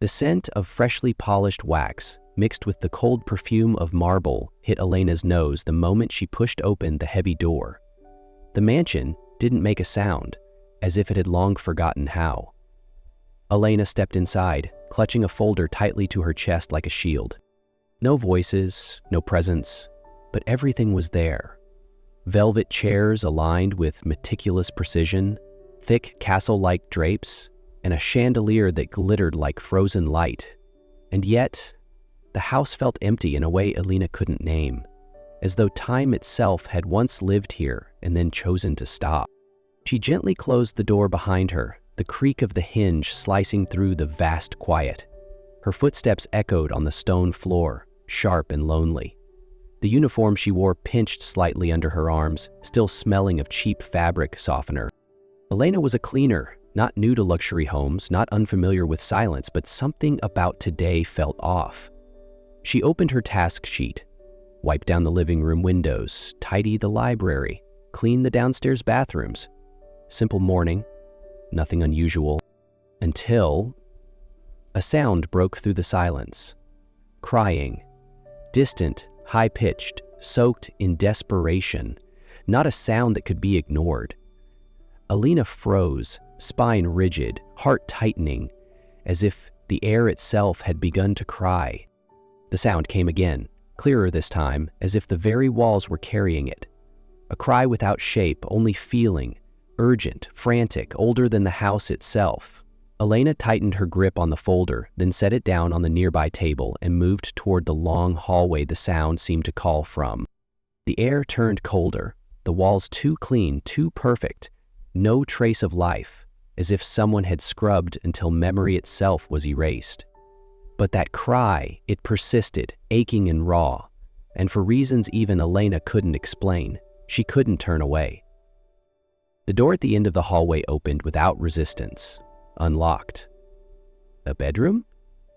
The scent of freshly polished wax, mixed with the cold perfume of marble, hit Elena's nose the moment she pushed open the heavy door. The mansion didn't make a sound, as if it had long forgotten how. Elena stepped inside, clutching a folder tightly to her chest like a shield. No voices, no presence, but everything was there. Velvet chairs aligned with meticulous precision, thick castle-like drapes, and a chandelier that glittered like frozen light. And yet, the house felt empty in a way Elena couldn't name, as though time itself had once lived here and then chosen to stop. She gently closed the door behind her, the creak of the hinge slicing through the vast quiet. Her footsteps echoed on the stone floor, sharp and lonely. The uniform she wore pinched slightly under her arms, still smelling of cheap fabric softener. Elena was a cleaner, not new to luxury homes, not unfamiliar with silence, but something about today felt off. She opened her task sheet, wiped down the living room windows, tidied the library, cleaned the downstairs bathrooms. Simple morning, nothing unusual, until a sound broke through the silence. Crying, distant, high-pitched, soaked in desperation, not a sound that could be ignored. Elena froze, spine rigid, heart tightening, as if the air itself had begun to cry. The sound came again, clearer this time, as if the very walls were carrying it. A cry without shape, only feeling, urgent, frantic, older than the house itself. Elena tightened her grip on the folder, then set it down on the nearby table and moved toward the long hallway the sound seemed to call from. The air turned colder, the walls too clean, too perfect, no trace of life, as if someone had scrubbed until memory itself was erased. But that cry, it persisted, aching and raw, and for reasons even Elena couldn't explain, she couldn't turn away. The door at the end of the hallway opened without resistance, unlocked. A bedroom?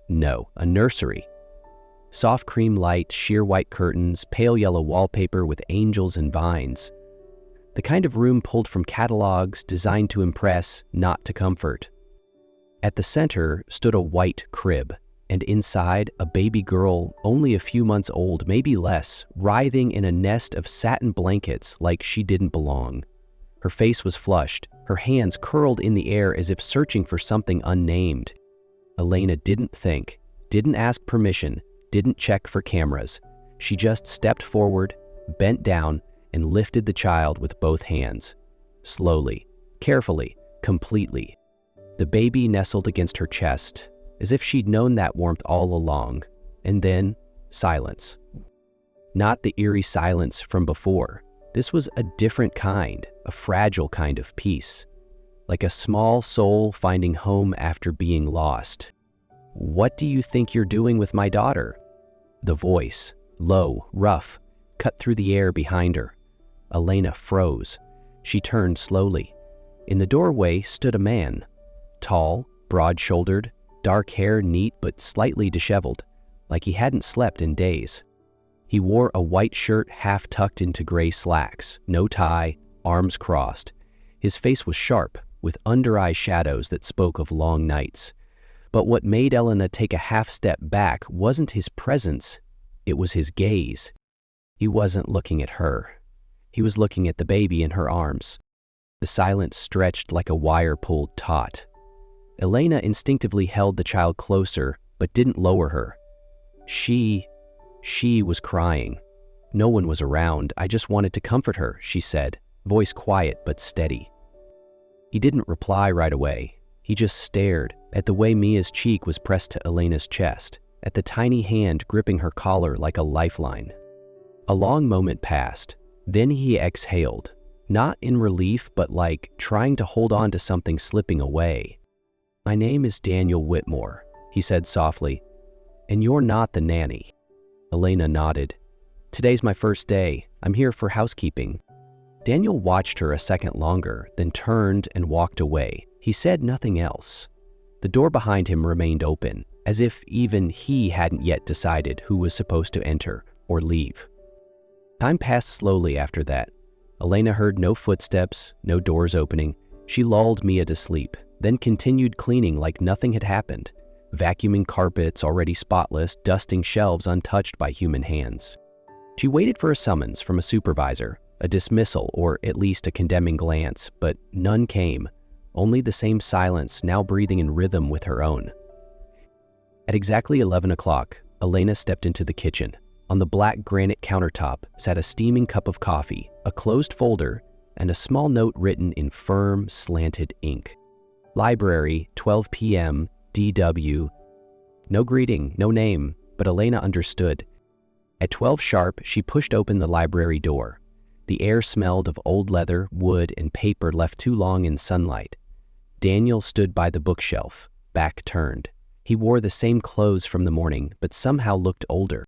No, a nursery. Soft cream light, sheer white curtains, pale yellow wallpaper with angels and vines. The kind of room pulled from catalogs designed to impress, not to comfort. At the center stood a white crib, and inside a baby girl only a few months old, maybe less, writhing in a nest of satin blankets like she didn't belong. Her face was flushed, her hands curled in the air as if searching for something unnamed. Elena didn't think, didn't ask permission, didn't check for cameras. She just stepped forward, bent down, and lifted the child with both hands. Slowly, carefully, completely. The baby nestled against her chest, as if she'd known that warmth all along. And then, silence. Not the eerie silence from before. This was a different kind, a fragile kind of peace. Like a small soul finding home after being lost. "What do you think you're doing with my daughter?" The voice, low, rough, cut through the air behind her. Elena froze. She turned slowly. In the doorway stood a man. Tall, broad-shouldered, dark hair neat but slightly disheveled, like he hadn't slept in days. He wore a white shirt half tucked into gray slacks, no tie, arms crossed. His face was sharp, with under-eye shadows that spoke of long nights. But what made Elena take a half step back wasn't his presence, it was his gaze. He wasn't looking at her. He was looking at the baby in her arms. The silence stretched like a wire pulled taut. Elena instinctively held the child closer, but didn't lower her. She was crying. No one was around. "I just wanted to comfort her," she said, voice quiet but steady. He didn't reply right away. He just stared at the way Mia's cheek was pressed to Elena's chest, at the tiny hand gripping her collar like a lifeline. A long moment passed. Then he exhaled, not in relief, but like trying to hold on to something slipping away. "My name is Daniel Whitmore," he said softly. "And you're not the nanny." Elena nodded. "Today's my first day. I'm here for housekeeping." Daniel watched her a second longer, then turned and walked away. He said nothing else. The door behind him remained open, as if even he hadn't yet decided who was supposed to enter or leave. Time passed slowly after that. Elena heard no footsteps, no doors opening. She lulled Mia to sleep, then continued cleaning like nothing had happened. vacuuming carpets already spotless, dusting shelves untouched by human hands. She waited for a summons from a supervisor, a dismissal, or at least a condemning glance, but none came, only the same silence now breathing in rhythm with her own. At exactly 11 o'clock, Elena stepped into the kitchen. On the black granite countertop sat a steaming cup of coffee, a closed folder, and a small note written in firm, slanted ink. Library, 12 p.m., DW. No greeting, no name, but Elena understood. At 12 sharp, she pushed open the library door. The air smelled of old leather, wood, and paper left too long in sunlight. Daniel stood by the bookshelf, back turned. He wore the same clothes from the morning, but somehow looked older.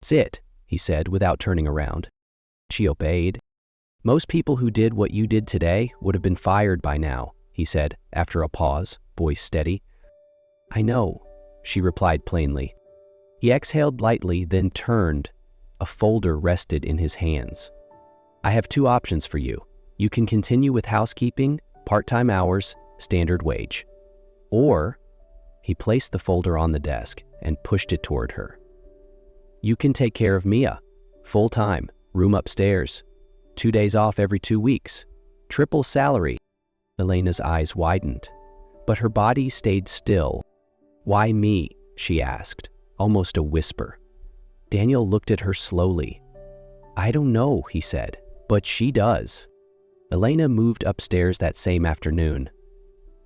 "Sit," he said without turning around. She obeyed. "Most people who did what you did today would have been fired by now," he said after a pause, voice steady. "I know," she replied plainly. He exhaled lightly, then turned. A folder rested in his hands. "I have two options for you. You can continue with housekeeping, part-time hours, standard wage. Or," he placed the folder on the desk and pushed it toward her, "you can take care of Mia, full-time, room upstairs, 2 days off every 2 weeks, triple salary." Elena's eyes widened, but her body stayed still. "Why me?" she asked, almost a whisper. Daniel looked at her slowly. "I don't know," he said, "but she does." Elena moved upstairs that same afternoon.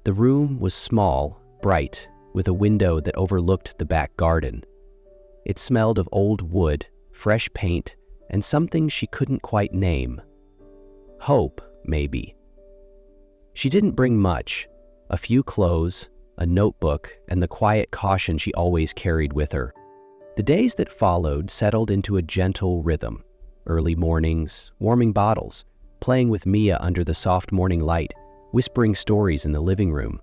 The room was small, bright, with a window that overlooked the back garden. It smelled of old wood, fresh paint, and something she couldn't quite name. Hope, maybe. She didn't bring much: a few clothes, a notebook, and the quiet caution she always carried with her. The days that followed settled into a gentle rhythm. Early mornings, warming bottles, playing with Mia under the soft morning light, whispering stories in the living room.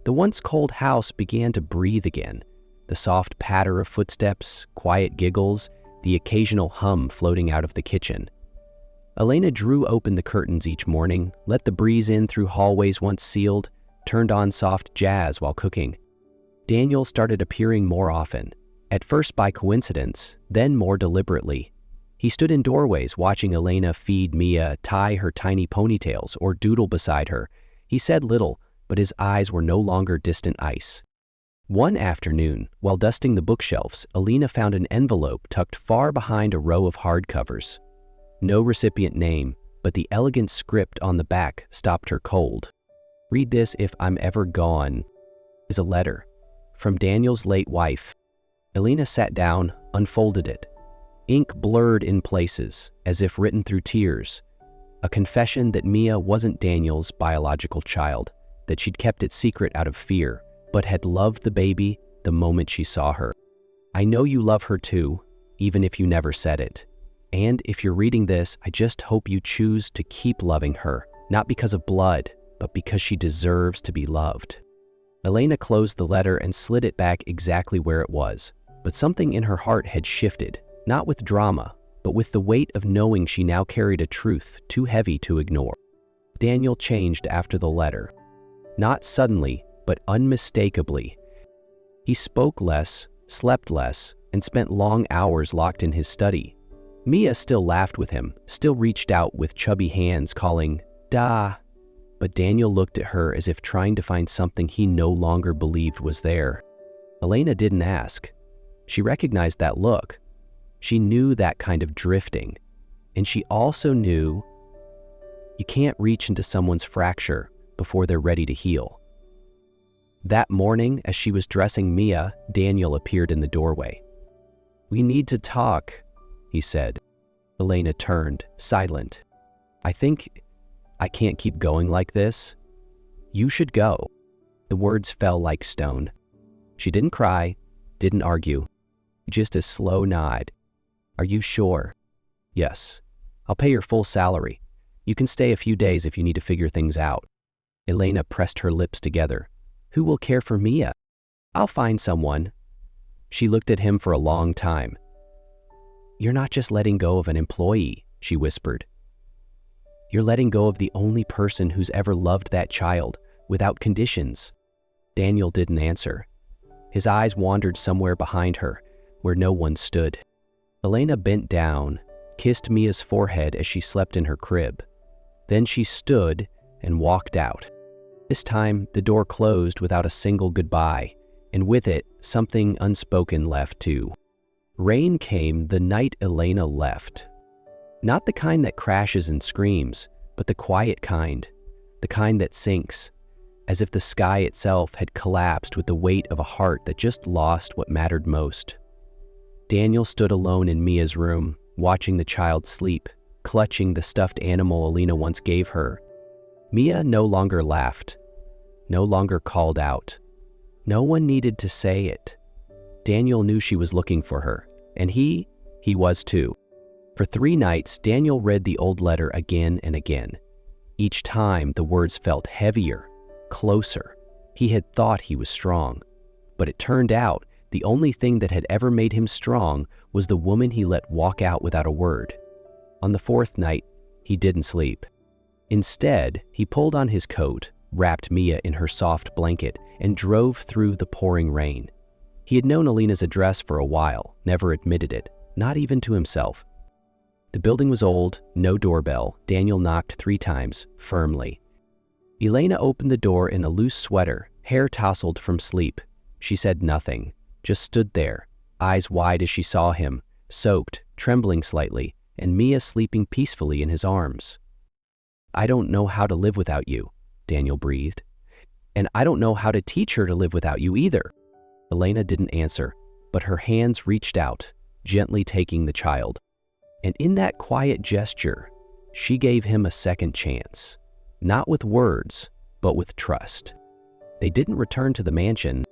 The once cold house began to breathe again. The soft patter of footsteps, quiet giggles, the occasional hum floating out of the kitchen. Elena drew open the curtains each morning, let the breeze in through hallways once sealed, turned on soft jazz while cooking. Daniel started appearing more often, at first by coincidence, then more deliberately. He stood in doorways watching Elena feed Mia, tie her tiny ponytails, or doodle beside her. He said little, but his eyes were no longer distant ice. One afternoon, while dusting the bookshelves, Elena found an envelope tucked far behind a row of hardcovers. No recipient name, but the elegant script on the back stopped her cold. "Read this if I'm ever gone," is a letter from Daniel's late wife. Elena sat down, unfolded it. Ink blurred in places, as if written through tears. A confession that Mia wasn't Daniel's biological child, that she'd kept it secret out of fear, but had loved the baby the moment she saw her. "I know you love her too, even if you never said it. And if you're reading this, I just hope you choose to keep loving her, not because of blood, but because she deserves to be loved." Elena closed the letter and slid it back exactly where it was, but something in her heart had shifted, not with drama, but with the weight of knowing she now carried a truth too heavy to ignore. Daniel changed after the letter. Not suddenly, but unmistakably. He spoke less, slept less, and spent long hours locked in his study. Mia still laughed with him, still reached out with chubby hands calling, "Da." But Daniel looked at her as if trying to find something he no longer believed was there. Elena didn't ask. She recognized that look. She knew that kind of drifting. And she also knew you can't reach into someone's fracture before they're ready to heal. That morning, as she was dressing Mia, Daniel appeared in the doorway. "We need to talk," he said. Elena turned, silent. "I think I can't keep going like this. You should go." The words fell like stone. She didn't cry, didn't argue, just a slow nod. "Are you sure?" "Yes. I'll pay your full salary. You can stay a few days if you need to figure things out." Elena pressed her lips together. "Who will care for Mia?" "I'll find someone." She looked at him for a long time. "You're not just letting go of an employee," she whispered. "You're letting go of the only person who's ever loved that child, without conditions." Daniel didn't answer. His eyes wandered somewhere behind her, where no one stood. Elena bent down, kissed Mia's forehead as she slept in her crib. Then she stood and walked out. This time, the door closed without a single goodbye, and with it, something unspoken left too. Rain came the night Elena left. Not the kind that crashes and screams, but the quiet kind, the kind that sinks, as if the sky itself had collapsed with the weight of a heart that just lost what mattered most. Daniel stood alone in Mia's room, watching the child sleep, clutching the stuffed animal Elena once gave her. Mia no longer laughed, no longer called out. No one needed to say it. Daniel knew she was looking for her, and he was too. For 3 nights, Daniel read the old letter again and again. Each time, the words felt heavier, closer. He had thought he was strong, but it turned out the only thing that had ever made him strong was the woman he let walk out without a word. On the 4th night, he didn't sleep. Instead, he pulled on his coat, wrapped Mia in her soft blanket, and drove through the pouring rain. He had known Elena's address for a while, never admitted it, not even to himself. The building was old, no doorbell. Daniel knocked 3 times, firmly. Elena opened the door in a loose sweater, hair tousled from sleep. She said nothing, just stood there, eyes wide as she saw him, soaked, trembling slightly, and Mia sleeping peacefully in his arms. "I don't know how to live without you," Daniel breathed. "And I don't know how to teach her to live without you either." Elena didn't answer, but her hands reached out, gently taking the child. And in that quiet gesture, she gave him a second chance. Not with words, but with trust. They didn't return to the mansion.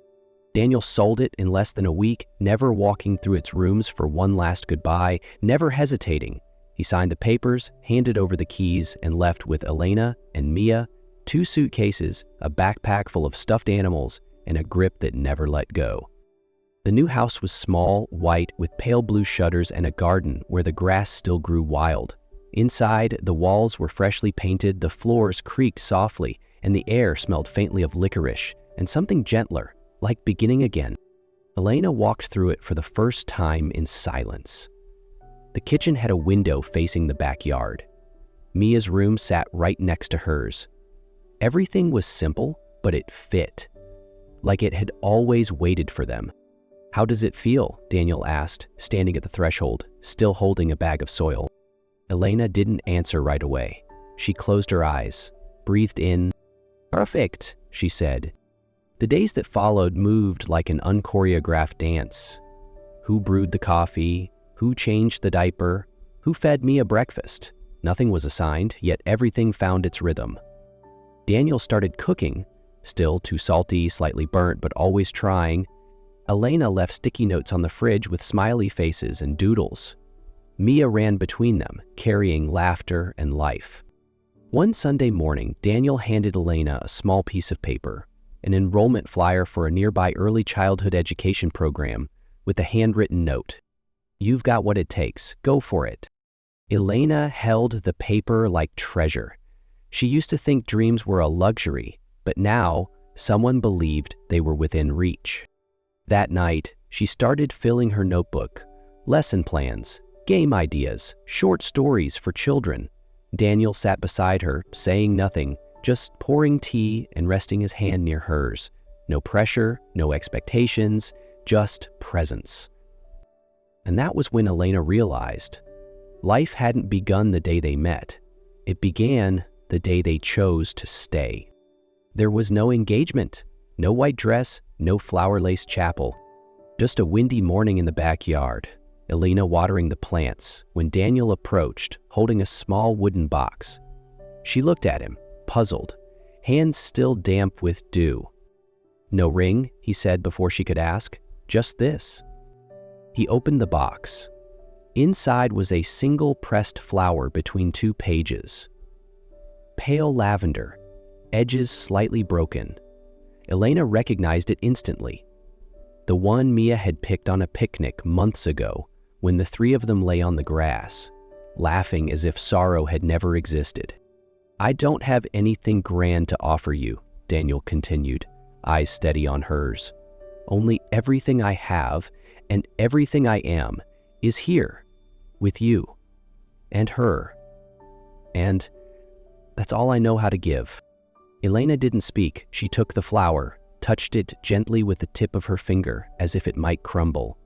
Daniel sold it in less than a week, never walking through its rooms for one last goodbye, never hesitating. He signed the papers, handed over the keys, and left with Elena and Mia, 2 suitcases, a backpack full of stuffed animals, and a grip that never let go. The new house was small, white, with pale blue shutters and a garden where the grass still grew wild. Inside, the walls were freshly painted, the floors creaked softly, and the air smelled faintly of licorice and something gentler, like beginning again. Elena walked through it for the first time in silence. The kitchen had a window facing the backyard. Mia's room sat right next to hers. Everything was simple, but it fit, like it had always waited for them. "How does it feel?" Daniel asked, standing at the threshold, still holding a bag of soil. Elena didn't answer right away. She closed her eyes, breathed in. "Perfect," she said. The days that followed moved like an unchoreographed dance. Who brewed the coffee? Who changed the diaper? Who fed Mia breakfast? Nothing was assigned, yet everything found its rhythm. Daniel started cooking, still too salty, slightly burnt, but always trying. Elena left sticky notes on the fridge with smiley faces and doodles. Mia ran between them, carrying laughter and life. One Sunday morning, Daniel handed Elena a small piece of paper, an enrollment flyer for a nearby early childhood education program, with a handwritten note. "You've got what it takes. Go for it." Elena held the paper like treasure. She used to think dreams were a luxury, but now someone believed they were within reach. That night, she started filling her notebook. Lesson plans, game ideas, short stories for children. Daniel sat beside her, saying nothing, just pouring tea and resting his hand near hers. No pressure, no expectations, just presence. And that was when Elena realized life hadn't begun the day they met. It began the day they chose to stay. There was no engagement, no white dress, no flower-laced chapel. Just a windy morning in the backyard, Elena watering the plants, when Daniel approached, holding a small wooden box. She looked at him, puzzled, hands still damp with dew. "No ring," he said before she could ask, "just this." He opened the box. Inside was a single pressed flower between 2 pages. Pale lavender, edges slightly broken. Elena recognized it instantly. The one Mia had picked on a picnic months ago, when the 3 of them lay on the grass, laughing as if sorrow had never existed. "I don't have anything grand to offer you," Daniel continued, eyes steady on hers. Only everything I have and everything I am is here, with you and her. And that's all I know how to give." Elena didn't speak. She took the flower, touched it gently with the tip of her finger as if it might crumble.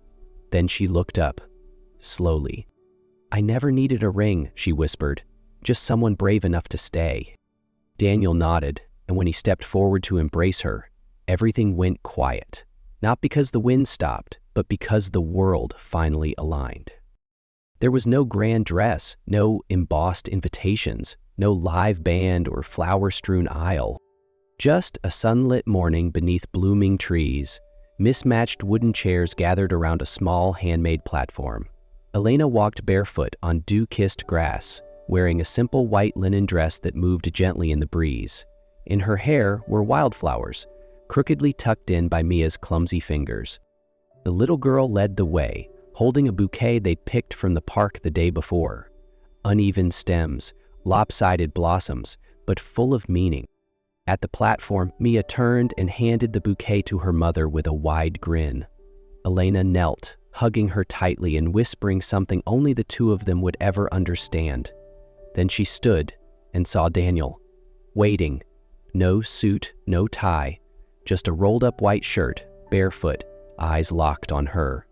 Then she looked up, slowly. "I never needed a ring," she whispered, "just someone brave enough to stay." Daniel nodded, and when he stepped forward to embrace her, everything went quiet. Not because the wind stopped, but because the world finally aligned. There was no grand dress, no embossed invitations, no live band or flower-strewn aisle. Just a sunlit morning beneath blooming trees, mismatched wooden chairs gathered around a small handmade platform. Elena walked barefoot on dew-kissed grass, wearing a simple white linen dress that moved gently in the breeze. In her hair were wildflowers, crookedly tucked in by Mia's clumsy fingers. The little girl led the way, holding a bouquet they'd picked from the park the day before. Uneven stems, lopsided blossoms, but full of meaning. At the platform, Mia turned and handed the bouquet to her mother with a wide grin. Elena knelt, hugging her tightly and whispering something only the two of them would ever understand. Then she stood and saw Daniel, waiting. No suit, no tie, just a rolled-up white shirt, barefoot, eyes locked on her.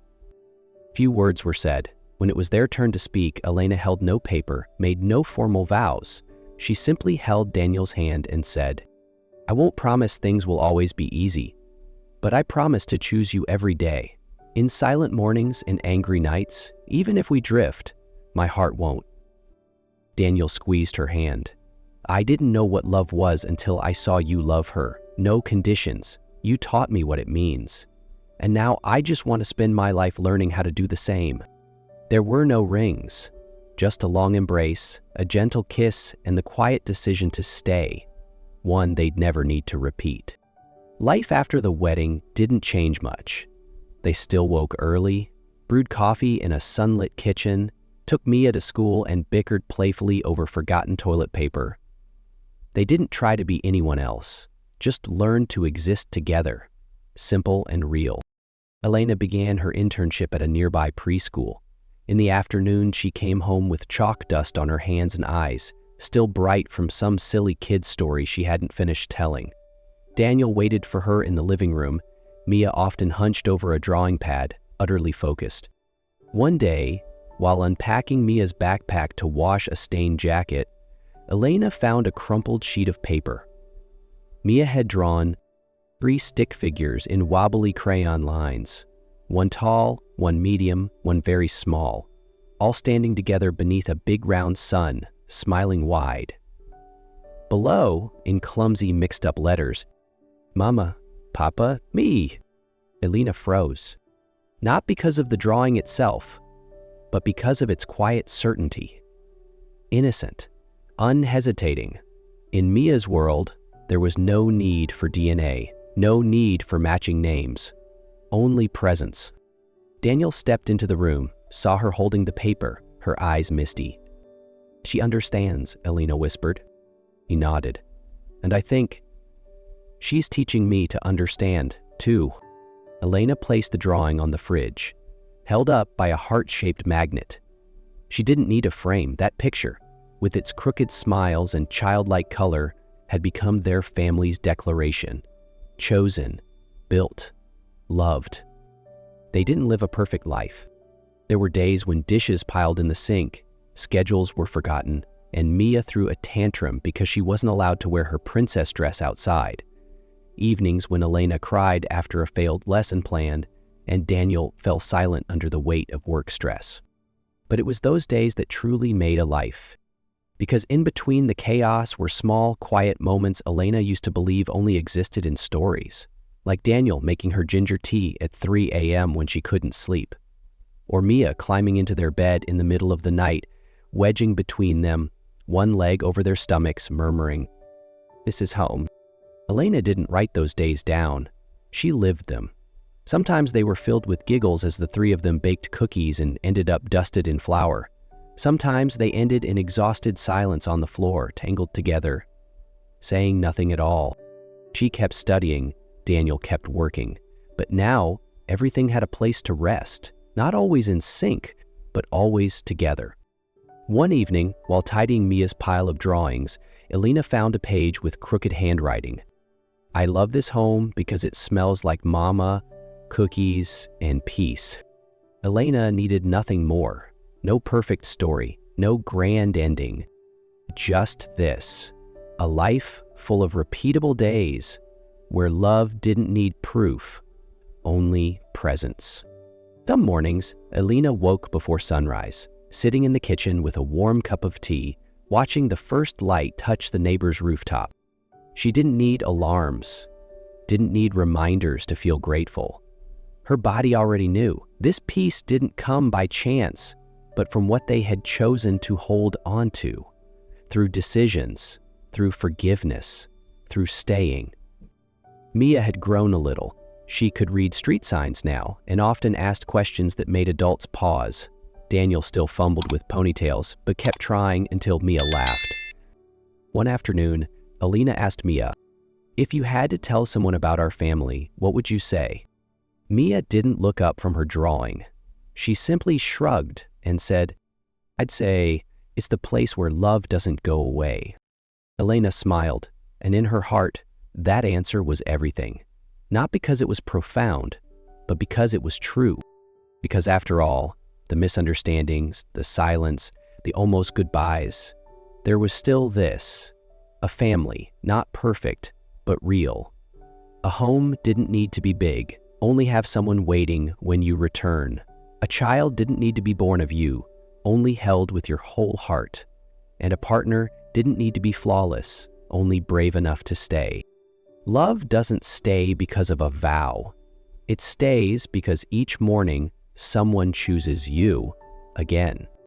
Few words were said. When it was their turn to speak, Elena held no paper, made no formal vows. She simply held Daniel's hand and said, "I won't promise things will always be easy, but I promise to choose you every day. In silent mornings and angry nights, even if we drift, my heart won't." Daniel squeezed her hand. "I didn't know what love was until I saw you love her. No conditions. You taught me what it means. And now I just want to spend my life learning how to do the same." There were no rings, just a long embrace, a gentle kiss, and the quiet decision to stay, one they'd never need to repeat. Life after the wedding didn't change much. They still woke early, brewed coffee in a sunlit kitchen, took Mia to school, and bickered playfully over forgotten toilet paper. They didn't try to be anyone else, just learned to exist together, simple and real. Elena began her internship at a nearby preschool. In the afternoon, she came home with chalk dust on her hands and eyes, still bright from some silly kid's story she hadn't finished telling. Daniel waited for her in the living room, Mia often hunched over a drawing pad, utterly focused. One day, while unpacking Mia's backpack to wash a stained jacket, Elena found a crumpled sheet of paper. Mia had drawn 3 stick figures in wobbly crayon lines, one tall, one medium, one very small, all standing together beneath a big round sun, smiling wide. Below, in clumsy mixed-up letters, "Mama, Papa, me." Elena froze, not because of the drawing itself, but because of its quiet certainty. Innocent, unhesitating. In Mia's world, there was no need for DNA, no need for matching names, only presence. Daniel stepped into the room, saw her holding the paper, her eyes misty. "She understands," Elena whispered. He nodded. "And I think she's teaching me to understand, too." Elena placed the drawing on the fridge, held up by a heart-shaped magnet. She didn't need a frame. That picture, with its crooked smiles and childlike color, had become their family's declaration. Chosen, built, loved. They didn't live a perfect life. There were days when dishes piled in the sink, schedules were forgotten, and Mia threw a tantrum because she wasn't allowed to wear her princess dress outside. Evenings when Elena cried after a failed lesson plan, and Daniel fell silent under the weight of work stress. But it was those days that truly made a life. Because in between the chaos were small, quiet moments Elena used to believe only existed in stories, like Daniel making her ginger tea at 3 a.m. when she couldn't sleep, or Mia climbing into their bed in the middle of the night, wedging between them, one leg over their stomachs, murmuring, "This is home." Elena didn't write those days down. She lived them. Sometimes they were filled with giggles as the 3 of them baked cookies and ended up dusted in flour. Sometimes they ended in exhausted silence on the floor, tangled together, saying nothing at all. She kept studying, Daniel kept working, But now, everything had a place to rest, not always in sync, but always together. One evening, while tidying Mia's pile of drawings, Elena found a page with crooked handwriting. "I love this home because it smells like mama, cookies, and peace." Elena needed nothing more. No perfect story, no grand ending. Just this, a life full of repeatable days where love didn't need proof, only presence. Some mornings, Elena woke before sunrise, sitting in the kitchen with a warm cup of tea, watching the first light touch the neighbor's rooftop. She didn't need alarms, didn't need reminders to feel grateful. Her body already knew. This peace didn't come by chance, but from what they had chosen to hold onto, through decisions, through forgiveness, through staying. Mia had grown a little. She could read street signs now and often asked questions that made adults pause. Daniel still fumbled with ponytails, but kept trying until Mia laughed. One afternoon, Elena asked Mia, "If you had to tell someone about our family, what would you say?" Mia didn't look up from her drawing. She simply shrugged and said, "I'd say it's the place where love doesn't go away." Elena smiled, and in her heart, that answer was everything. Not because it was profound, but because it was true. Because after all, the misunderstandings, the silence, the almost goodbyes, there was still this, a family, not perfect, but real. A home didn't need to be big, only have someone waiting when you return. A child didn't need to be born of you, only held with your whole heart. And a partner didn't need to be flawless, only brave enough to stay. Love doesn't stay because of a vow. It stays because each morning someone chooses you again.